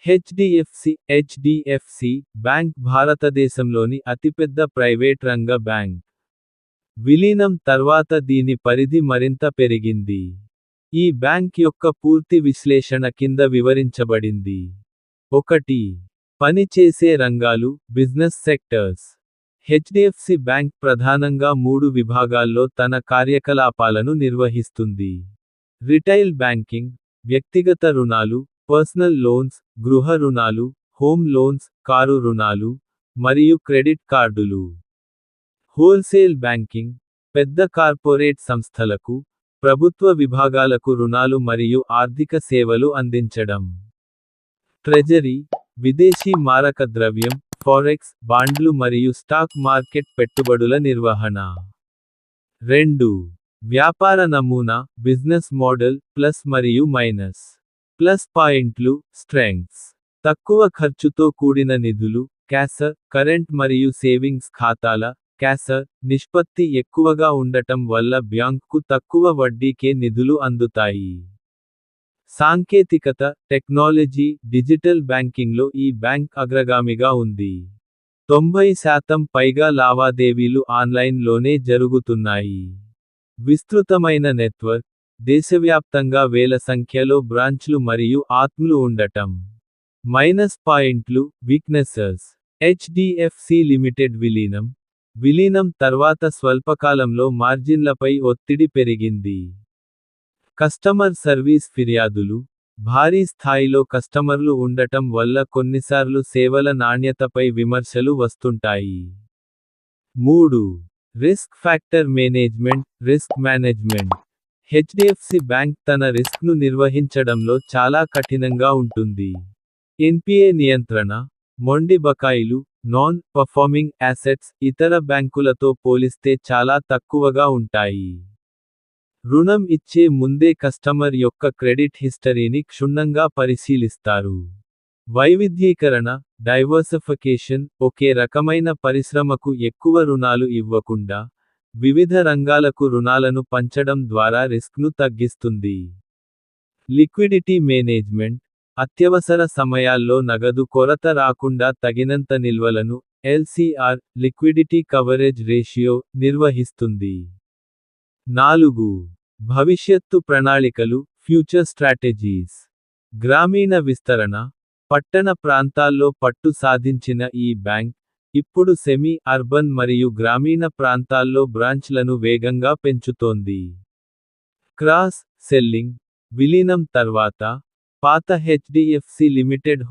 HDFC bank భారతదేశంలోని అతిపెద్ద private రంగ బ్యాంక్. విలీనం తర్వాత దీని పరిధి మరింత పెరిగింది. ఈ బ్యాంక్ యొక్క పూర్తి విశ్లేషణ కింద వివరించబడింది. 1. పనిచేసే రంగాలు బిజినెస్ సెక్టర్స్. హెచ్డిఎఫ్సి బ్యాంక్ ప్రధానంగా 3 విభాగాల్లో తన కార్యకలాపాలను నిర్వహిస్తుంది. రిటైల్ బ్యాంకింగ్, వ్యక్తిగత రుణాలు, పర్సనల్ లోన్స్, గృహ రుణాలు, హోమ్ లోన్స్, కారు రుణాలు, మరియు క్రెడిట్ కార్డులు. హోల్సేల్ బ్యాంకింగ్, పెద్ద కార్పొరేట్ సంస్థలకు, ప్రభుత్వ విభాగాలకు రుణాలు మరియు ఆర్థిక సేవలు అందించడం. ట్రెజరీ, విదేశీ మారక ద్రవ్యం, ఫారెక్స్, బాండ్లు మరియు స్టాక్ మార్కెట్ పెట్టుబడుల నిర్వహణ. 2. వ్యాపార నమూనా బిజినెస్ మోడల్ ప్లస్ మరియు మైనస్. ప్లస్ పాయింట్లు స్ట్రెంగ్త్స్. తక్కువ ఖర్చుతో కూడిన నిధులు క్యాష్ కరెంట్ మరియు సేవింగ్స్ ఖాతాల క్యాష్ నిష్పత్తి ఎక్కువగా ఉండటం వల్ల బ్యాంక్కు తక్కువ వడ్డీకే నిధులు అందుతాయి. సాంకేతికత టెక్నాలజీ డిజిటల్ బ్యాంకింగ్లో ఈ బ్యాంక్ అగ్రగామిగా ఉంది. 90% పైగా లావాదేవీలు ఆన్లైన్లోనే జరుగుతున్నాయి. విస్తృతమైన నెట్వర్క్, దేశవ్యాప్తంగా వేల సంఖ్యలో బ్రాంచ్లు మరియు ఆత్మలు ఉండటం. మైనస్ పాయింట్లు వీక్నెసెస్. హెచ్డిఎఫ్సి లిమిటెడ్ విలీనం తర్వాత స్వల్పకాలంలో మార్జిన్లపై ఒత్తిడి పెరిగింది. కస్టమర్ సర్వీస్ ఫిర్యాదులు, భారీ స్థాయిలో కస్టమర్లు ఉండటం వల్ల కొన్నిసార్లు సేవల నాణ్యతపై విమర్శలు వస్తుంటాయి. 3. Risk factor management. HDFC bank తన రిస్క్ను నిర్వహించడంలో చాలా కఠినంగా ఉంటుంది. ఎన్పిఏ నియంత్రణ, మొండి బకాయిలు, నాన్ పర్ఫార్మింగ్ అసెట్స్ ఇతర బ్యాంకులతో పోలిస్తే చాలా తక్కువగా ఉంటాయి. రుణం ఇచ్చే ముందే కస్టమర్ యొక్క క్రెడిట్ హిస్టరీని క్షుణ్ణంగా పరిశీలిస్తారు. వైవిధ్యీకరణ డైవర్సిఫికేషన్ ఒకే రకమైన పరిశ్రమకు ఎక్కువ రుణాలు ఇవ్వకుండా, వివిధ రంగాలకు రుణాలను పంచడం ద్వారా రిస్క్ను తగ్గిస్తుంది. లిక్విడిటీ మేనేజ్మెంట్, అత్యవసర సమయాల్లో నగదు కొరత రాకుండా తగినంత నిల్వలను ఎల్సిఆర్ లిక్విడిటీ కవరేజ్ రేషియో నిర్వహిస్తుంది. 4. భవిష్యత్తు ప్రణాళికలు ఫ్యూచర్ స్ట్రాటజీస్. గ్రామీణ విస్తరణ, పట్టణ ప్రాంతాల్లో పట్టు సాధించిన ఈ బ్యాంక్, ఇప్పుడు సెమీ అర్బన్ మరియు గ్రామీణ ప్రాంతాల్లో బ్రాంచ్లను వేగంగా పెంచుతోంది. క్రాస్ సెల్లింగ్, విలీనం తర్వాత, పాత హెచ్డిఎఫ్సి లిమిటెడ్